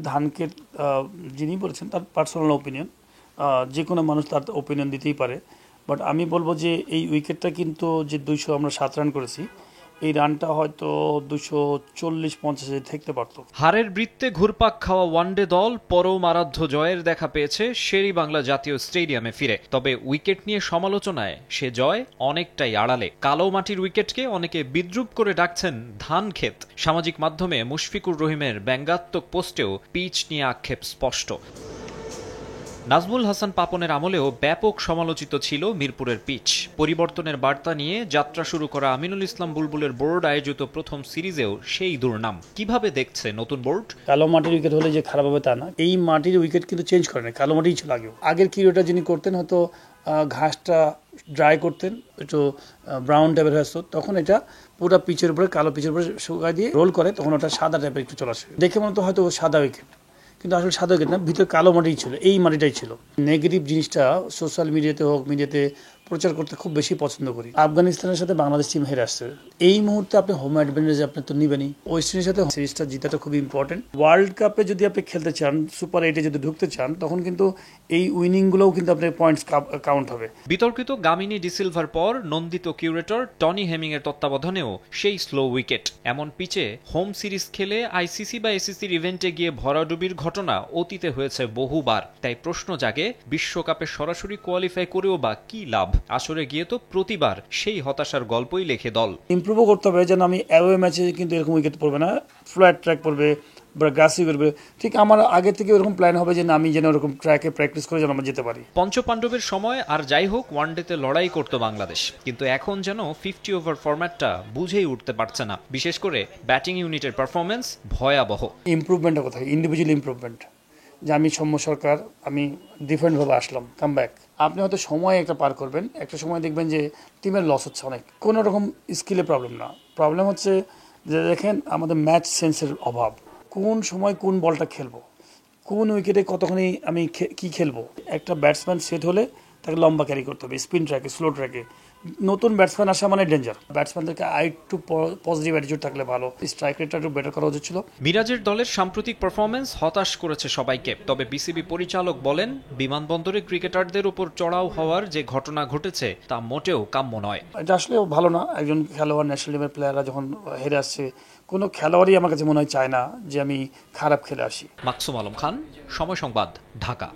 ধানকে যিনি বলেছেন তার পার্সোনাল ওপিনিয়ন, যে কোনো মানুষ তার ওপিনিয়ন দিতেই পারে, বাট আমি বলবো যে এই উইকেটটা কিন্তু যে 200 আমরা 7 রান করেছি, এই রানটা হয়তো 240-50 থাকতে পারতো। হারের বৃত্তে ঘুরপাক খাওয়া ওয়ানডে দল পরম আরাধ্য জয়ের দেখা পেয়েছে শেরেবাংলা জাতীয় স্টেডিয়ামে ফিরে। তবে উইকেট নিয়ে সমালোচনায় সে জয় অনেকটাই আড়ালে। কালো মাটির উইকেটকে অনেকে বিদ্রূপ করে ডাকছেন ধান ক্ষেত। সামাজিক মাধ্যমে মুশফিকুর রহিমের ব্যঙ্গাত্মক পোস্টেও পিচ নিয়ে আক্ষেপ স্পষ্ট। নাজমুল হাসান পাপনের আমলেও ব্যাপক সমালোচিত ছিল মিরপুরের পিচ। পরিবর্তনের বার্তা নিয়ে যাত্রা শুরু করা আমিনুল ইসলাম বুলবুলের বোর্ড আয়োজিত প্রথম সিরিজেও সেই দুর্নাম। কিভাবে দেখছে নতুন বোর্ড? কালো মাটির উইকেট হলে যে খারাপ হবে তা না, এই মাটির উইকেট কিন্তু চেঞ্জ করে না, কালো মাটিই ছিল আগেও। আগের ক্রিকেটটা যিনি করতেন হয়তো ঘাসটা ড্রাই করতেন, একটু ব্রাউন টাইপের হয়ে আসতো, তখন এটা পুরো পিচের উপরে কালো পিচের উপরে শুকায় দিয়ে রোল করে, তখন ওটা সাদা টাইপের একটু চলে আসে, দেখে মনে হয়তো সাদা উইকেট, কিন্তু আসলে সাদা উইকেট না, ভিতরে কালো মাটিই ছিল, এই মাটিটাই ছিল। নেগেটিভ জিনিসটা সোশ্যাল মিডিয়াতে হোক, মিডিয়াতে প্রচার করতে খুব বেশি পছন্দ করি। আফগানিস্তানের সাথে বাংলাদেশ টিম হেরে আসছে, এই মুহূর্তে আপনি হোম অ্যাডভান্টেজ আপনি তো নিবেনই। ওয়েস্ট ইন্ডিজের সাথে সিরিজটা জিতাটা খুব ইম্পর্টেন্ট। ওয়ার্ল্ড কাপে যদি আপনি খেলতে চান, সুপার 8-এ যদি ঢুকতে চান, তখন কিন্তু এই উইনিংগুলোও কিন্তু আপনার পয়েন্টস কাউন্ট হবে। বিতর্কিত গামিনী ডিসিলভার পর নন্দিত কিউরেটর টনি হেমিং এর তত্ত্বাবধানেও সেই স্লো উইকেট। এমন পিচে হোম সিরিজ খেলে আইসিসি বা এসিসির ইভেন্টে গিয়ে ভরাডুবির ঘটনা অতীতে হয়েছে বহুবার। তাই প্রশ্ন জাগে, বিশ্বকাপে সরাসরি কোয়ালিফাই করেও বা কি লাভ? আসরে গিয়ে তো প্রতিবার সেই হতাশার গল্পই লেখে দল। ইমপ্রুভও করতে হবে, যেন আমি অ্যাওয়ে ম্যাচে কিন্তু এরকম উইকেট পড়বে না, ফ্ল্যাট ট্র্যাক পড়বে বা গ্রাসি করবে, ঠিক আমার আগে থেকে ওরকম প্ল্যান হবে যে আমি যেন ওরকম ট্র্যাকে প্র্যাকটিস করে যেন আমরা যেতে পারি। পঞ্চপাণ্ডবের সময় আর যাই হোক ওয়ানডেতে লড়াই করতো বাংলাদেশ, কিন্তু এখন যেন 50 ওভার ফরম্যাটটা বুঝেই উঠতে পারছে না। বিশেষ করে ব্যাটিং ইউনিটের পারফরমেন্স ভয়াবহ। ইমপ্রুভমেন্টের কথা, ইন্ডিভিজুয়াল ইমপ্রুভমেন্ট, যে আমি সৌম্য সরকার, আমি ডিফারেন্টভাবে আসলাম, কাম ব্যাক। আপনি হয়তো সময় একটা পার করবেন, একটা সময় দেখবেন যে টিমের লস হচ্ছে অনেক, কোনো রকম স্কিলে প্রবলেম না, প্রবলেম হচ্ছে যে দেখেন আমাদের ম্যাচ সেন্সের অভাব। কোন সময় কোন বলটা খেলবো, কোন উইকেটে কতখানি আমি কি খেলবো। একটা ব্যাটসম্যান সেট হলে তাকে লম্বা ক্যারি করতে হবে, স্পিন ট্র্যাকে, স্লো ট্র্যাকে। নতুন ব্যাটসম্যান আসা মানে ডেঞ্জার। ব্যাটসম্যানদেরকে একটু পজিটিভ অ্যাটিটিউড থাকলে ভালো, স্ট্রাইক রেটটা একটু বেটার করা উচিত ছিল। মিরাজের দলের সাম্প্রতিক পারফরমেন্স হতাশ করেছে সবাইকে। তবে বিসিবি পরিচালক বলেন, বিমানবন্দরে ক্রিকেটারদের উপর চড়াও হওয়ার যে ঘটনা ঘটেছে তা মোটেও কাম্য নয়। এটা আসলে ভালো না। একজন খেলোয়াড়, ন্যাশনাল টিমের প্লেয়াররা যখন হেরে আসছে, কোনো খেলোয়াড়ই আমার কাছে মনে হয় চায় না যে আমি খারাপ খেলে আসি। মাকসুম আলম খান, সময় সংবাদ, ঢাকা।